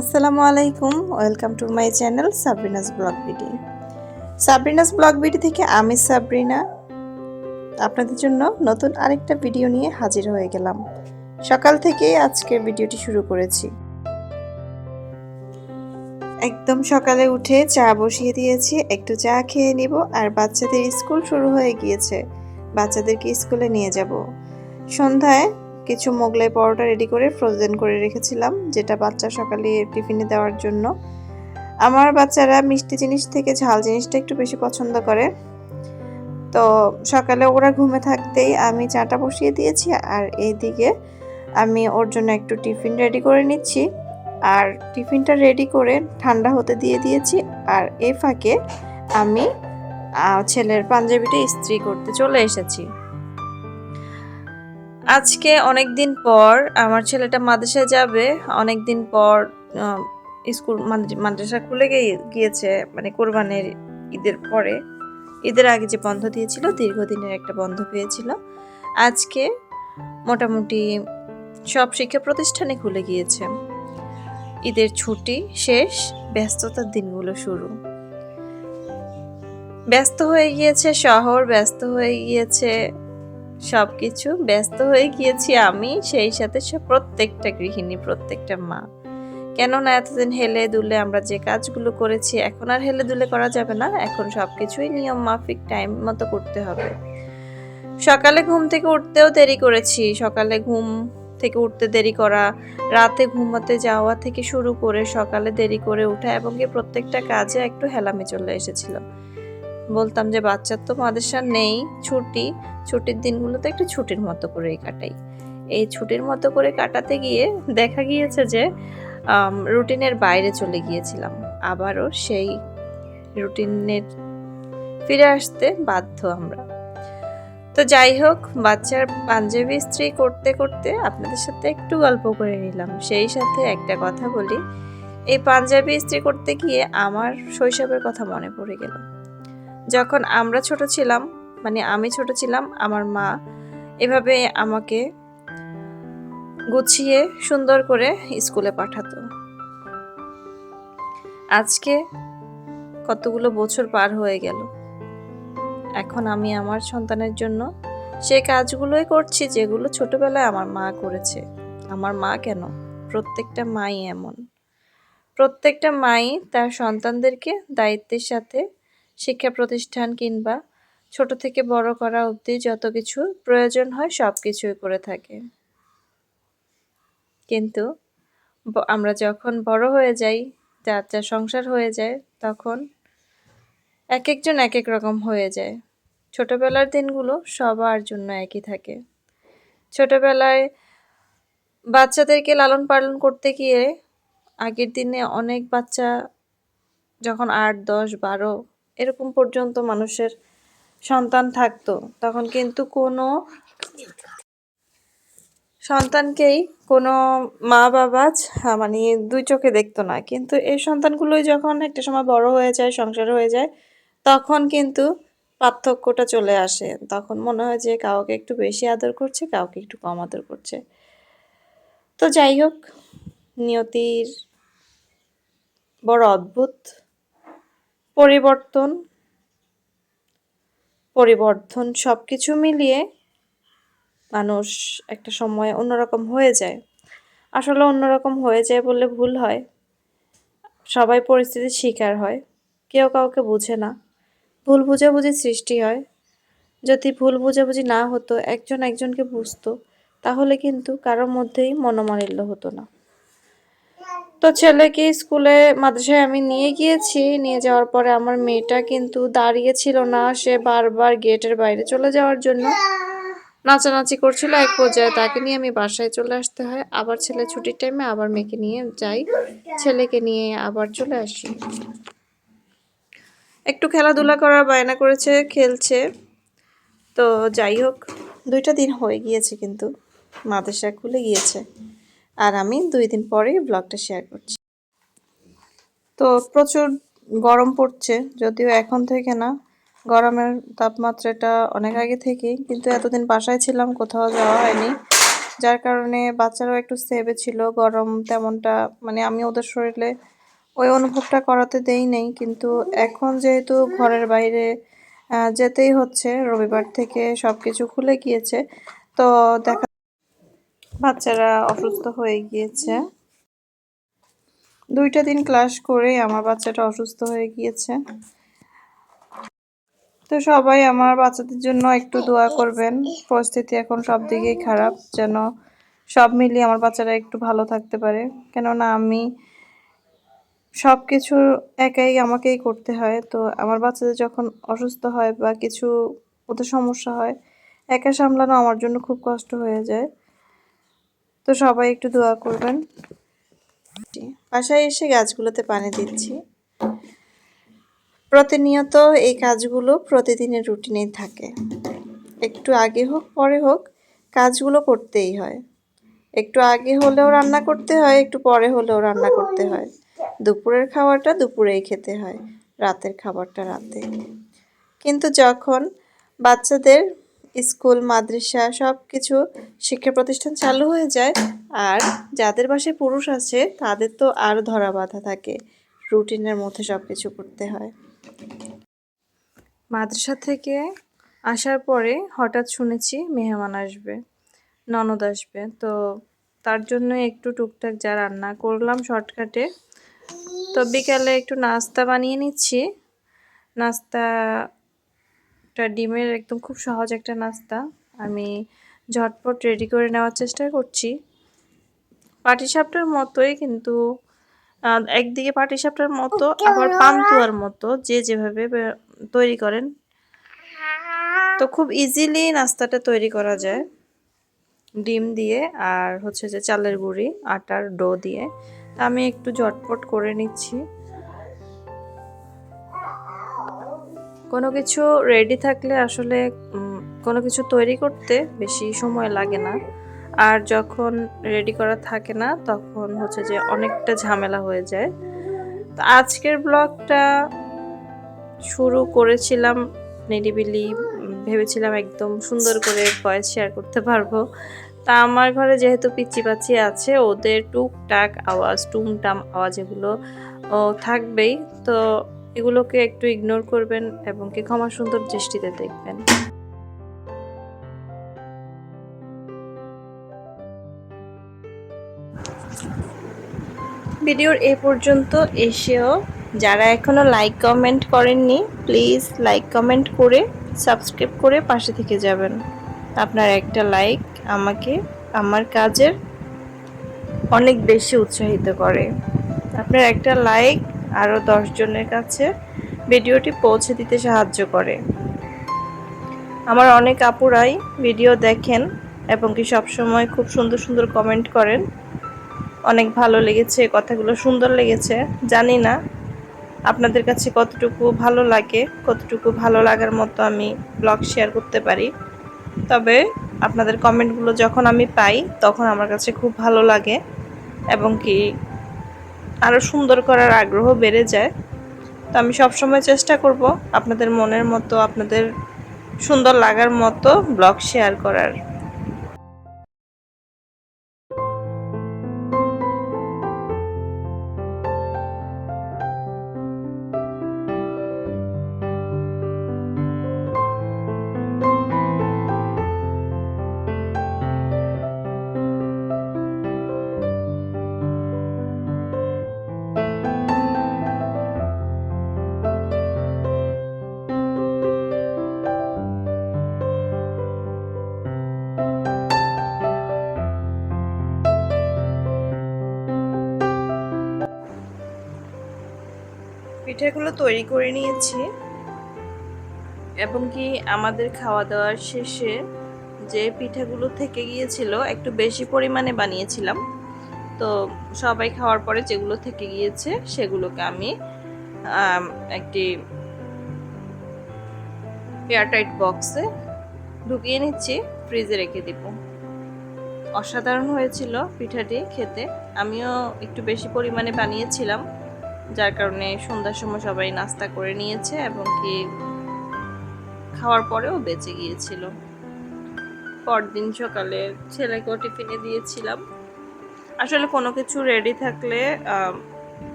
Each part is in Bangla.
আসসালামু আলাইকুম, welcome to my channel Sabrina's blog BD. Sabrina's blog BD থেকে আমি সাবরিনা আপনাদের জন্য নতুন আরেকটা ভিডিও নিয়ে হাজির হয়ে গেলাম। সকাল থেকে আজকের ভিডিওটি শুরু করেছি। একদম সকালে উঠে চা বসিয়ে দিয়েছি, একটু চা খেয়ে নিব। আর বাচ্চাদের স্কুল শুরু হয়ে গিয়েছে, বাচ্চাদেরকে স্কুলে নিয়ে যাব। সন্ধ্যায় কিছু মোগলাই পরোটা রেডি করে ফ্রোজেন করে রেখেছিলাম, যেটা বাচ্চা সকালে টিফিনে দেওয়ার জন্য। আমার বাচ্চারা মিষ্টি জিনিস থেকে ঝাল জিনিসটা একটু বেশি পছন্দ করে, তো সকালে ওরা ঘুমে থাকতেই আমি চাটা বসিয়ে দিয়েছি। আর এইদিকে আমি ওর জন্য একটু টিফিন রেডি করে নিচ্ছি, আর টিফিনটা রেডি করে ঠান্ডা হতে দিয়ে দিয়েছি। আর এই ফাঁকে আমি ছেলের পাঞ্জাবিটা ইস্ত্রি করতে চলে এসেছি। আজকে অনেক দিন পর আমার ছেলেটা মাদ্রাসায় যাবে, অনেক দিন পর স্কুল মাদ্রাসা খুলে গিয়েছে, মানে কোরবানির ঈদের পরে, ঈদের আগে যে বন্ধ দিয়েছিল, দীর্ঘদিনের একটা বন্ধ পেয়েছিল। আজকে মোটামুটি সব শিক্ষা প্রতিষ্ঠানে খুলে গিয়েছে। ঈদের ছুটি শেষ, ব্যস্ততার দিনগুলো শুরু। ব্যস্ত হয়ে গিয়েছে শহর, ব্যস্ত হয়ে গিয়েছে সবকিছু, ব্যস্ত হয়ে গিয়েছি আমি, সেই সাথে প্রত্যেকটা গৃহিণী, প্রত্যেকটা মা। কেননা এতদিন হেলে দুলে আমরা যে কাজগুলো করেছি, এখন আর হেলে দুলে করা যাবে না। এখন সবকিছুই নিয়ম মাফিক টাইম মতো করতে হবে। সকালে ঘুম থেকে উঠতেও দেরি করেছি, সকালে ঘুম থেকে উঠতে দেরি করা, রাতে ঘুমাতে যাওয়া থেকে শুরু করে সকালে দেরি করে ওঠা, এবং কি প্রত্যেকটা কাজে একটু হেলামি চলে এসেছিল। বলতাম যে বাচ্চার তো মাদ্রাসা নেই, ছুটির দিনগুলোতে একটু ছুটির মতো করেই কাটাই। এই ছুটির মতো করে কাটাতে গিয়ে দেখা গিয়েছে যে রুটিনের বাইরে চলে গিয়েছিলাম। আবারও সেই রুটিনের ফিরে আসতে বাধ্য আমরা। তো যাই হোক, বাচ্চার পাঞ্জাবি ইস্ত্রি করতে করতে আপনাদের সাথে একটু গল্প করে নিলাম। সেই সাথে একটা কথা বলি, এই পাঞ্জাবি ইস্ত্রি করতে গিয়ে আমার শৈশবের কথা মনে পড়ে গেল। যখন আমরা ছোট ছিলাম, মানে আমি ছোট ছিলাম, আমার মা এভাবে আমাকে গুছিয়ে সুন্দর করে স্কুলে পাঠাতো। আজকে কতগুলো বছর পার হয়ে গেল, এখন আমি আমার সন্তানের জন্য সেই কাজগুলোই করছি যেগুলো ছোটবেলায় আমার মা করেছে। আমার মা কেন, প্রত্যেকটা মাই এমন। প্রত্যেকটা মাই তার সন্তানদেরকে দায়িত্বের সাথে শিক্ষা প্রতিষ্ঠান কিংবা ছোট থেকে বড় করা অবধি যত কিছু প্রয়োজন হয় সব কিছুই করে থাকে। কিন্তু আমরা যখন বড় হয়ে যাই, যার যার সংসার হয়ে যায়, তখন এক একজন এক এক রকম হয়ে যায়। ছোটবেলার দিনগুলো সবার জন্য একই থাকে। ছোটবেলায় বাচ্চাদেরকে লালন পালন করতে গিয়ে আগের দিনে অনেক বাচ্চা যখন 8, 10, 12 এরকম পর্যন্ত মানুষের সন্তান থাকতো, তখন কিন্তু কোনো সন্তানকেই কোনো মা বাবা মানে দুই চোখে দেখতো না। কিন্তু এই সন্তানগুলোই যখন একটা সময় বড় হয়ে যায়, সংসার হয়ে যায়, তখন কিন্তু পার্থক্যটা চলে আসে। তখন মনে হয় যে কাউকে একটু বেশি আদর করছে, কাউকে একটু কম আদর করছে। তো যাই হোক, নিয়তির বড় অদ্ভুত পরিবর্তন সবকিছু মিলিয়ে মানুষ একটা সময় অন্যরকম হয়ে যায়। আসলে অন্যরকম হয়ে যায় বললে ভুল হয়, সবাই পরিস্থিতির শিকার হয়, কেউ কাউকে বুঝে না, ভুল বুঝাবুঝি সৃষ্টি হয়। যদি ভুল বুঝাবুঝি না হতো, একজন একজনকে বুঝতো, তাহলে কিন্তু কারোর মধ্যেই মনোমালিন্য হতো না। তো ছেলেকে স্কুলে মাদ্রাসায় আমি নিয়ে গিয়েছি, নিয়ে যাওয়ার পরে আমার মেয়েটা কিন্তু দাঁড়িয়ে ছিল না, সে বারবার গেটের বাইরে চলে যাওয়ার জন্য নাচানাচি করছিল। এক পর্যায়ে তাকে নিয়ে আমি বাসায় চলে আসতে হয়। আবার ছেলে ছুটির টাইমে আবার মেয়েকে নিয়ে যাই, ছেলেকে নিয়ে আবার চলে আসি। একটু খেলাধুলা করার বায়না করেছে, খেলছে। তো যাই হোক, 2টা দিন হয়ে গিয়েছে কিন্তু মাদ্রাসা খুলে গিয়েছে, আর আমি 2 দিন পরেই ব্লগটা শেয়ার করছি। তো প্রচুর গরম পড়ছে, যদিও এখন থেকে না, গরমের তাপমাত্রাটা অনেক আগে থেকেই, কিন্তু এতদিন বাসায় ছিলাম, কোথাও যাওয়া হয়নি। যার কারণে বাচ্চারাও একটু সেভে ছিল। গরম তেমনটা মানে আমি ওদের শরীরে ওই অনুভবটা করাতে দেই নাই, কিন্তু এখন যেহেতু ঘরের বাইরে যেতেই হচ্ছে, রবিবার থেকে সবকিছু খুলে গিয়েছে, তো দেখা বাচ্চারা অসুস্থ হয়ে গিয়েছে। 2টা দিন ক্লাস করে আমার বাচ্চাটা অসুস্থ হয়ে গিয়েছে। তো সবাই আমার বাচ্চাদের জন্য একটু দোয়া করবেন। পরিস্থিতি এখন সব দিকেই খারাপ, যেন সব মিলিয়ে আমার বাচ্চারা একটু ভালো থাকতে পারে। কেননা আমি সব কিছু একাই আমাকেই করতে হয়। তো আমার বাচ্চাদের যখন অসুস্থ হয় বা কিছু ওদের সমস্যা হয়, একা সামলানো আমার জন্য খুব কষ্ট হয়ে যায়। তো সবাই একটু দোয়া করবেন। বাসায় এসে গাছগুলোতে পানি দিচ্ছি। প্রতিনিয়ত এই কাজগুলো প্রতিদিনের রুটিনেই থাকে। একটু আগে হোক পরে হোক কাজগুলো করতেই হয়। একটু আগে হলেও রান্না করতে হয়, একটু পরে হলেও রান্না করতে হয়। দুপুরের খাবারটা দুপুরেই খেতে হয়, রাতের খাবারটা রাতে। কিন্তু যখন বাচ্চাদের স্কুল মাদ্রাসা সব কিছু শিক্ষা প্রতিষ্ঠান চালু হয়ে যায়, আর যাদের বাসায় পুরুষ আছে তাদের তো আরও ধরা বাঁধা থাকে, রুটিনের মধ্যে সব কিছু করতে হয়। মাদ্রাসা থেকে আসার পরে হঠাৎ শুনেছি মেহমান আসবে, ননদ আসবে। তো তার জন্য একটু টুকটাক যা রান্না করলাম শর্টকাটে। তো বিকালে একটু নাস্তা বানিয়ে নিচ্ছি। নাস্তাটা ডিমের একদম খুব সহজ একটা নাস্তা, আমি ঝটপট রেডি করে নেওয়ার চেষ্টা করছি। পাটিসাপটার মতোই, কিন্তু একদিকে পাটিসাপটার মতো আবার পান্তুয়ার মতো, যে যেভাবে তৈরি করেন। তো খুব ইজিলি নাস্তাটা তৈরি করা যায় ডিম দিয়ে আর হচ্ছে যে চালের গুঁড়ি আটার ডো দিয়ে। আমি একটু ঝটপট করে নিচ্ছি। কোনো কিছু রেডি থাকলে আসলে কোনো কিছু তৈরি করতে বেশি সময় লাগে না, আর যখন রেডি করা থাকে না তখন হচ্ছে যে অনেকটা ঝামেলা হয়ে যায়। তো আজকের ব্লগটা শুরু করেছিলাম নিরিবিলি, ভেবেছিলাম একদম সুন্দর করে ভয়েস শেয়ার করতে পারবো। তা আমার ঘরে যেহেতু পিচ্চি পাচ্ছি আছে, ওদের টুকটাক আওয়াজ টুমটাম আওয়াজ এগুলো থাকবেই। তো এগুলোকে একটু ইগনোর করবেন এবং কি ক্ষমা সুন্দর দৃষ্টিতে দেখবেন। ভিডিওর এ পর্যন্ত এসেও যারা এখনো লাইক কমেন্ট করেননি, প্লিজ লাইক কমেন্ট করে সাবস্ক্রাইব করে পাশে থেকে যাবেন। আপনার একটা লাইক আমাকে আমার কাজের অনেক বেশি উৎসাহিত করে। আপনার একটা লাইক আরও 10 জনের কাছে ভিডিওটি পৌঁছে দিতে সাহায্য করে। আমার অনেক আপুরাই ভিডিও দেখেন এবং কি সবসময় খুব সুন্দর সুন্দর কমেন্ট করেন। অনেক ভালো লেগেছে, কথাগুলো সুন্দর লেগেছে। জানি না আপনাদের কাছে কতটুকু ভালো লাগে, কতটুকু ভালো লাগার মতো আমি ব্লগ শেয়ার করতে পারি। তবে আপনাদের কমেন্টগুলো যখন আমি পাই তখন আমার কাছে খুব ভালো লাগে এবং কি আরও সুন্দর করার আগ্রহ বেড়ে যায়। তো আমি সবসময় চেষ্টা করব আপনাদের মনের মতো, আপনাদের সুন্দর লাগার মতো ব্লগ শেয়ার করার। পিঠাগুলো তৈরি করে নিয়েছি এবং কি আমাদের খাওয়া দাওয়ার শেষে যে পিঠাগুলো থেকে গিয়েছিল একটু বেশি পরিমাণে বানিয়েছিলাম। তো সবাই খাওয়ার পরে যেগুলো থেকে গিয়েছে সেগুলোকে আমি একটি এয়ারটাইট বক্সে ঢুকিয়ে নিচ্ছি, ফ্রিজে রেখে দিব। অসাধারণ হয়েছিল পিঠাটি খেতে। আমিও একটু বেশি পরিমাণে বানিয়েছিলাম, যার কারণে সন্ধ্যার সময় সবাই নাস্তা করে নিয়েছে এবং কি খাওয়ার পরেও বেঁচে গিয়েছিল। পরদিন সকালে ছেলেকেও টিফিনে দিয়েছিলাম। আসলে কোনো কিছু রেডি থাকলে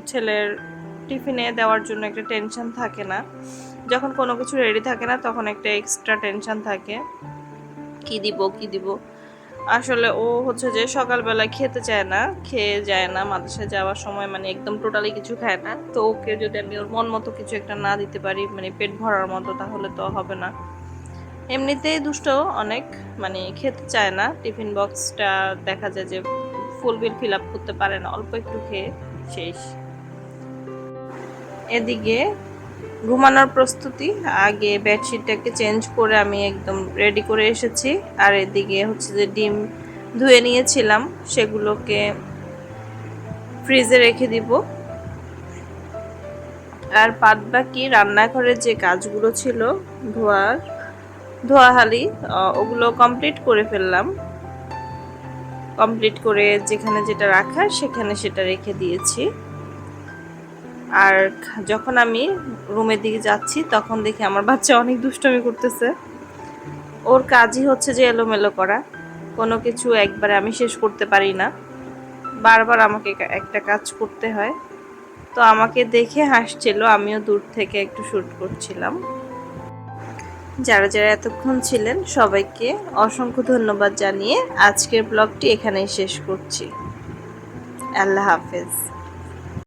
ছেলের টিফিনে দেওয়ার জন্য একটা টেনশন থাকে না। যখন কোনো কিছু রেডি থাকে না তখন একটা এক্সট্রা টেনশন থাকে, কি দিব। আসলে ও হচ্ছে যে সকালবেলা খেতে চায় না, খেয়ে যায় না মাদ্রাসায় যাওয়ার সময়, মানে একদম টোটালি কিছু খায় না। তো ওকে যদি আমি ওর মন মতো কিছু একটা না দিতে পারি, মানে পেট ভরার মতো, তাহলে তো হবে না। এমনিতেই দুষ্ট অনেক, মানে খেতে চায় না। টিফিন বক্সটা দেখা যায় যে ফুল বিল ফিল আপ করতে পারে না, অল্প একটু খেয়ে শেষ। এদিকে ঘুমানোর প্রস্তুতি, আগে বেডশিটটাকে চেঞ্জ করে আমি একদম রেডি করে এসেছি। আর এদিকে হচ্ছে যে ডিম ধুয়ে নিয়েছিলাম, সেগুলোকে ফ্রিজে রেখে দিব। আর বাদ বাকি রান্নাঘরের যে কাজগুলো ছিল, ধোয়াহালি, ওগুলো কমপ্লিট করে ফেললাম। কমপ্লিট করে যেখানে যেটা রাখার সেখানে সেটা রেখে দিয়েছি। আর যখন আমি রুমের দিকে যাচ্ছি তখন দেখি আমার বাচ্চা অনেক দুষ্টামি করতেছে। ওর কাজই হচ্ছে যে এলোমেলো করা, কোনো কিছু একবারে আমি শেষ করতে পারি না, বারবার আমাকে একটা কাজ করতে হয়। তো আমাকে দেখে হাসছিল, আমিও দূর থেকে একটু শ্যুট করছিলাম। যারা যারা এতক্ষণ ছিলেন সবাইকে অসংখ্য ধন্যবাদ জানিয়ে আজকের ব্লগটি এখানেই শেষ করছি। আল্লাহ হাফেজ।